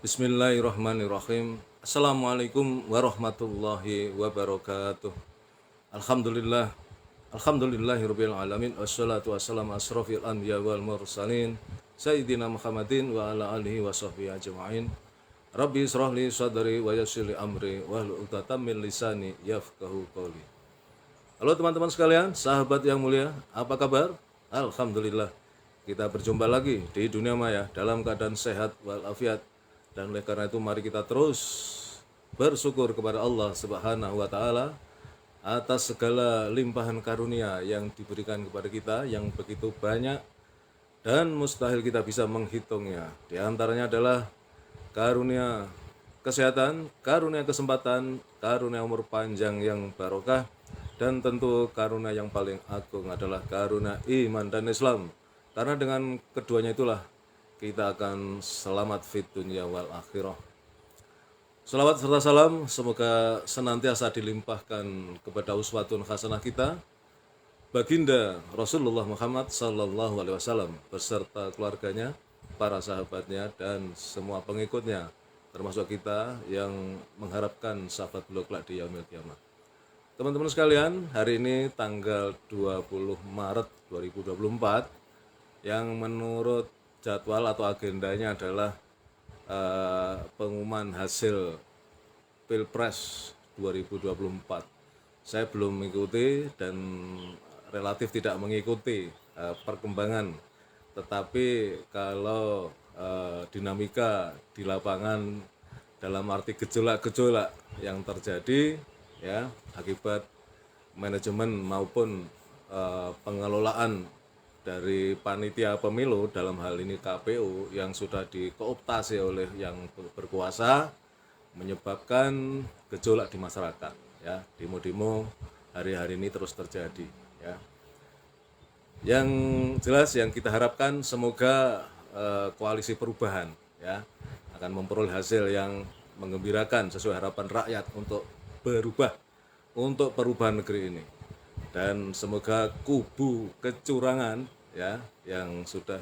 Bismillahirrahmanirrahim. Assalamualaikum warahmatullahi wabarakatuh. Alhamdulillah. Alhamdulillahirabbil alamin. Wassalatu wassalamu asrofil anbiya wal mursalin Sayyidina Muhammadin wa ala alihi wa sahbihi ajma'in. Rabbi israh li sadri wa yassir li amri wahlul 'uqdatam min lisani yafqahu qawli. Halo teman-teman sekalian, sahabat yang mulia, apa kabar? Alhamdulillah. Kita berjumpa lagi di dunia maya dalam keadaan sehat walafiat. Dan oleh karena itu mari kita terus bersyukur kepada Allah Subhanahu wa taala atas segala limpahan karunia yang diberikan kepada kita yang begitu banyak dan mustahil kita bisa menghitungnya. Di antaranya adalah karunia kesehatan, karunia kesempatan, karunia umur panjang yang barokah, dan tentu karunia yang paling agung adalah karunia iman dan Islam. Karena dengan keduanya itulah kita akan selamat fit dunia wal akhirah. Salawat serta salam semoga senantiasa dilimpahkan kepada uswatun hasanah kita, baginda Rasulullah Muhammad sallallahu alaihi wasallam beserta keluarganya, para sahabatnya dan semua pengikutnya, termasuk kita yang mengharapkan syafaat beliau kelak di yaumil qiyamah. Teman-teman sekalian, hari ini tanggal 20 Maret 2024 yang menurut jadwal atau agendanya adalah pengumuman hasil Pilpres 2024. Saya belum mengikuti dan relatif tidak mengikuti perkembangan, tetapi kalau dinamika di lapangan dalam arti gejolak-gejolak yang terjadi ya akibat manajemen maupun pengelolaan dari panitia pemilu dalam hal ini KPU yang sudah dikooptasi oleh yang berkuasa menyebabkan gejolak di masyarakat ya, demo-demo hari-hari ini terus terjadi ya. Yang jelas yang kita harapkan semoga koalisi perubahan ya akan memperoleh hasil yang menggembirakan sesuai harapan rakyat untuk berubah, untuk perubahan negeri ini. Dan semoga kubu kecurangan ya yang sudah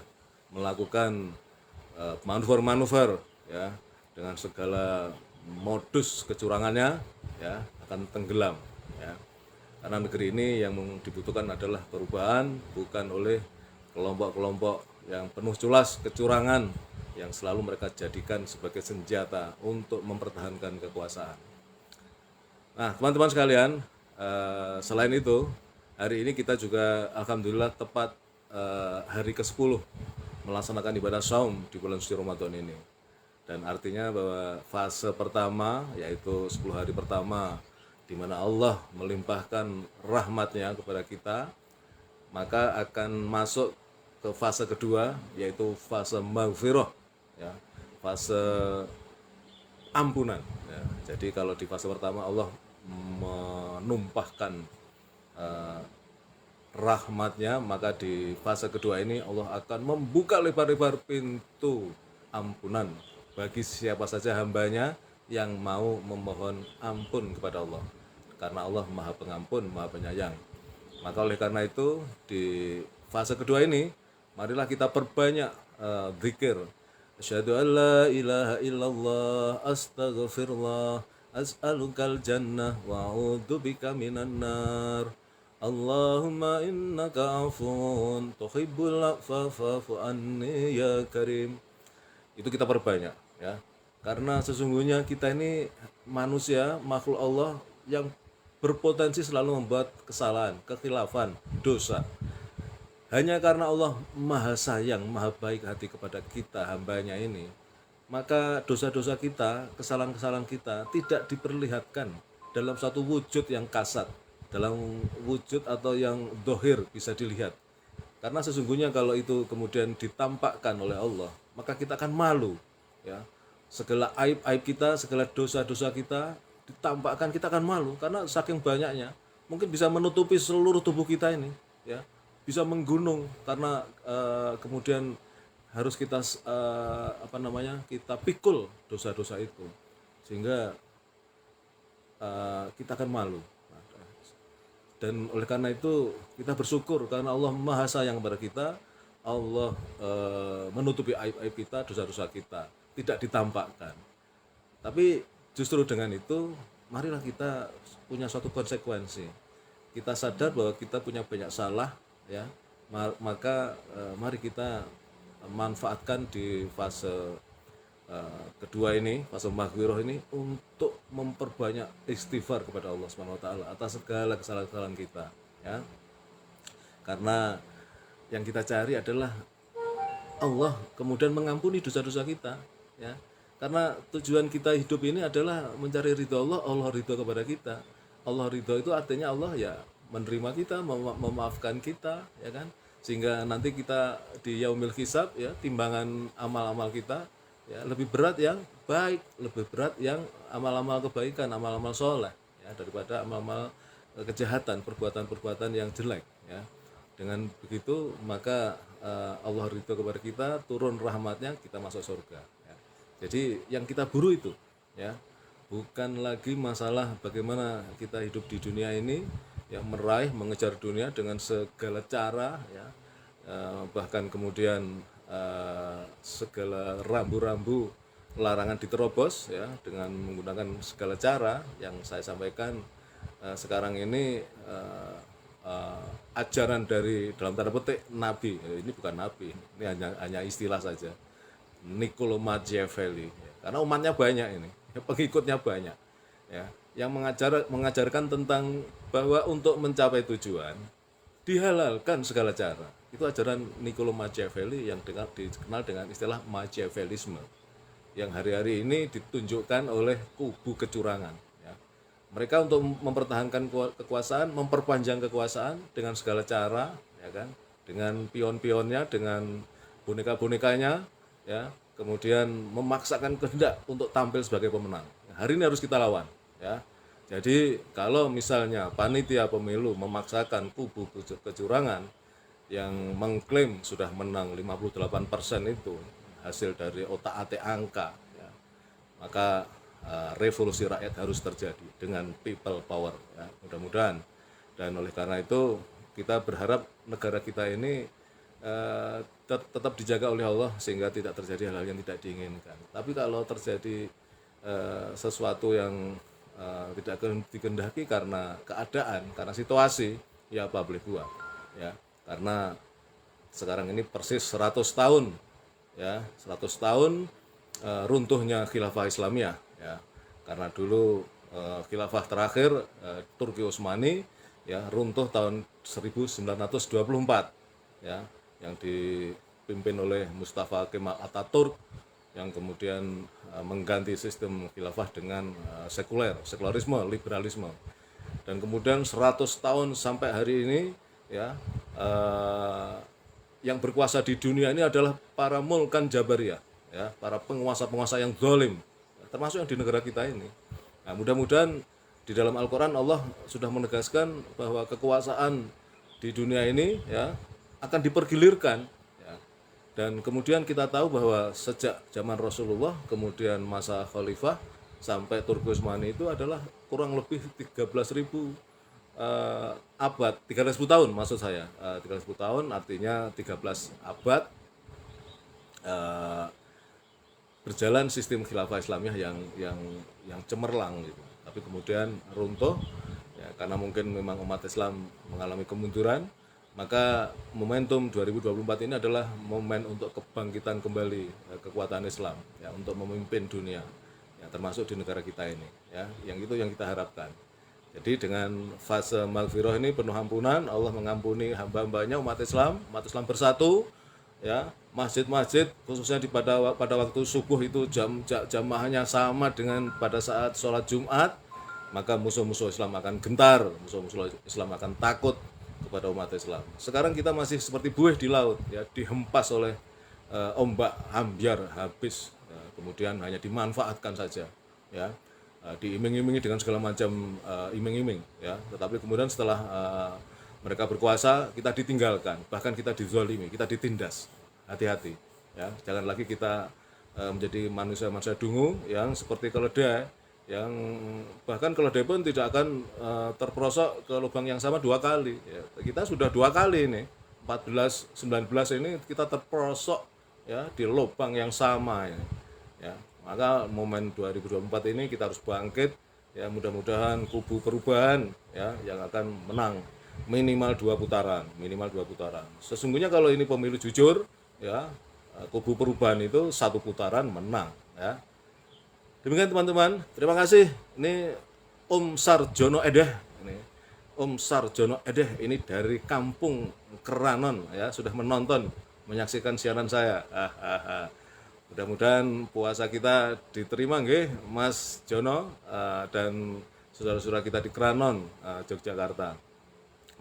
melakukan manuver-manuver ya dengan segala modus kecurangannya ya akan tenggelam ya. Karena negeri ini yang dibutuhkan adalah perubahan, bukan oleh kelompok-kelompok yang penuh culas kecurangan yang selalu mereka jadikan sebagai senjata untuk mempertahankan kekuasaan. Nah, teman-teman sekalian, selain itu, hari ini kita juga alhamdulillah tepat hari ke-10 melaksanakan ibadah saum di bulan suci Ramadan ini. Dan artinya bahwa fase pertama yaitu 10 hari pertama di mana Allah melimpahkan rahmatnya kepada kita, maka akan masuk ke fase kedua yaitu fase maghfirah ya, fase ampunan ya. Jadi kalau di fase pertama Allah menumpahkan rahmatnya, maka di fase kedua ini Allah akan membuka lebar-lebar pintu ampunan bagi siapa saja hambanya yang mau memohon ampun kepada Allah, karena Allah maha pengampun, maha penyayang. Maka oleh karena itu di fase kedua ini marilah kita perbanyak zikir. Asyhadu an la ilaha illallah, astaghfirullah, as'alukal jannah wa a'udzubika minan nar. Allahumma innaka afun tuhibbul afwa fa'fu anni ya karim. Itu kita perbanyak ya. Karena sesungguhnya kita ini manusia, makhluk Allah yang berpotensi selalu membuat kesalahan, kekhilafan, dosa. Hanya karena Allah maha sayang, maha baik hati kepada kita hambanya ini, maka dosa-dosa kita, kesalahan-kesalahan kita tidak diperlihatkan dalam satu wujud yang kasat, dalam wujud atau yang dohir bisa dilihat. Karena sesungguhnya kalau itu kemudian ditampakkan oleh Allah, maka kita akan malu ya. Segala aib-aib kita, segala dosa-dosa kita ditampakkan, kita akan malu karena saking banyaknya mungkin bisa menutupi seluruh tubuh kita ini ya. Bisa menggunung karena kemudian harus kita kita pikul dosa-dosa itu sehingga kita akan malu. Dan oleh karena itu kita bersyukur karena Allah maha sayang kepada kita. Allah menutupi aib-aib kita, dosa-dosa kita. tidak ditampakkan. Tapi justru dengan itu, marilah kita punya suatu konsekuensi. Kita sadar bahwa kita punya banyak salah, ya. Maka mari kita manfaatkan di fase kedua ini, fase maghfirah ini, untuk memperbanyak istighfar kepada Allah Subhanahu wa taala atas segala kesalahan-kesalahan kita, ya. Karena yang kita cari adalah Allah kemudian mengampuni dosa-dosa kita, ya. Karena tujuan kita hidup ini adalah mencari ridho Allah, Allah ridho kepada kita. Allah ridho itu artinya Allah ya menerima kita, memaafkan kita, ya kan? Sehingga nanti kita di yaumil hisab, ya, timbangan amal-amal kita, ya, lebih berat yang baik, lebih berat yang amal-amal kebaikan, amal-amal soleh, ya, daripada amal-amal kejahatan, perbuatan-perbuatan yang jelek, ya. Dengan begitu maka Allah ridho kepada kita, turun rahmatnya, kita masuk surga, ya. Jadi yang kita buru itu, ya, bukan lagi masalah bagaimana kita hidup di dunia ini, ya, meraih, mengejar dunia dengan segala cara, ya, bahkan kemudian segala rambu-rambu larangan diterobos, ya, dengan menggunakan segala cara yang saya sampaikan sekarang ini. Ajaran dari dalam tanda petik nabi, ini bukan nabi, ini hanya istilah saja, Niccolo Machiavelli, ya. Karena umatnya banyak ini, pengikutnya banyak, ya, yang mengajarkan tentang bahwa untuk mencapai tujuan dihalalkan segala cara. Itu ajaran Niccolo Machiavelli yang dikenal dengan istilah Machiavellisme, yang hari-hari ini ditunjukkan oleh kubu kecurangan. Mereka untuk mempertahankan kekuasaan, memperpanjang kekuasaan dengan segala cara, ya kan, dengan pion-pionnya, dengan boneka-bonekanya, ya, kemudian memaksakan kehendak untuk tampil sebagai pemenang. Hari ini harus kita lawan, ya. Jadi kalau misalnya panitia pemilu memaksakan kubu kecurangan yang mengklaim sudah menang 58% itu hasil dari otak-atik angka, ya, maka revolusi rakyat harus terjadi dengan people power, ya, mudah-mudahan. Dan oleh karena itu kita berharap negara kita ini tetap dijaga oleh Allah sehingga tidak terjadi hal-hal yang tidak diinginkan. Tapi kalau terjadi sesuatu yang tidak dikehendaki karena keadaan, karena situasi, ya apa boleh buat, ya. Karena sekarang ini persis 100 tahun, ya, 100 tahun runtuhnya khilafah Islamiyah, ya. Karena dulu khilafah terakhir Turki Utsmani, ya, runtuh tahun 1924, ya, yang dipimpin oleh Mustafa Kemal Atatürk, yang kemudian mengganti sistem khilafah dengan sekularisme, liberalisme. Dan kemudian 100 tahun sampai hari ini, ya, yang berkuasa di dunia ini adalah para mulkan jabariyah, ya, para penguasa-penguasa yang zalim, termasuk yang di negara kita ini. Nah, mudah-mudahan di dalam Al-Quran Allah sudah menegaskan bahwa kekuasaan di dunia ini, ya, akan dipergilirkan, ya. Dan kemudian kita tahu bahwa sejak zaman Rasulullah, kemudian masa khalifah sampai Turki Utsmani itu adalah kurang lebih 13.000 abad, 13.000 tahun maksud saya, 13.000 tahun artinya 13 abad berjalan sistem khilafah Islamiyah yang cemerlang gitu. Tapi kemudian runtuh, ya, karena mungkin memang umat Islam mengalami kemunduran, maka momentum 2024 ini adalah momen untuk kebangkitan kembali kekuatan Islam, ya, untuk memimpin dunia, ya, termasuk di negara kita ini, ya. Yang itu yang kita harapkan. Jadi dengan fase maghfirah ini penuh ampunan, Allah mengampuni hamba-hambanya, umat Islam bersatu, ya. Masjid-masjid khususnya pada waktu subuh itu jamaahnya sama dengan pada saat sholat Jumat, maka musuh-musuh Islam akan gentar, musuh-musuh Islam akan takut kepada umat Islam. Sekarang kita masih seperti buih di laut, ya, dihempas oleh ombak, ambyar habis, ya, kemudian hanya dimanfaatkan saja, ya, diiming-imingi dengan segala macam iming-iming, ya. Tetapi kemudian setelah mereka berkuasa, kita ditinggalkan, bahkan kita dizalimi, kita ditindas. Hati-hati, ya, jangan lagi kita menjadi manusia-manusia dungu yang seperti keledai, yang bahkan keledai pun tidak akan terperosok ke lubang yang sama 2 kali, ya. Kita sudah 2 kali ini, 14, 19 ini kita terperosok, ya, di lubang yang sama ini, ya. Maka momen 2024 ini kita harus bangkit, ya, mudah-mudahan kubu perubahan, ya, yang akan menang minimal 2 putaran, Sesungguhnya kalau ini pemilu jujur, ya, kubu perubahan itu 1 putaran menang, ya. Demikian teman-teman, terima kasih. Ini Om Sarjono Edeh, ini Om Sarjono Edeh ini dari Kampung Keranon, ya, sudah menyaksikan siaran saya. Mudah-mudahan puasa kita diterima nggih Mas Jono dan saudara-saudara kita di Keranon, Yogyakarta.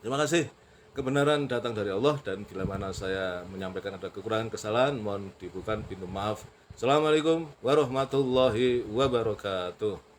Terima kasih. Kebenaran datang dari Allah, dan bila mana saya menyampaikan ada kekurangan, kesalahan, mohon dibukakan pintu maaf. Assalamualaikum warahmatullahi wabarakatuh.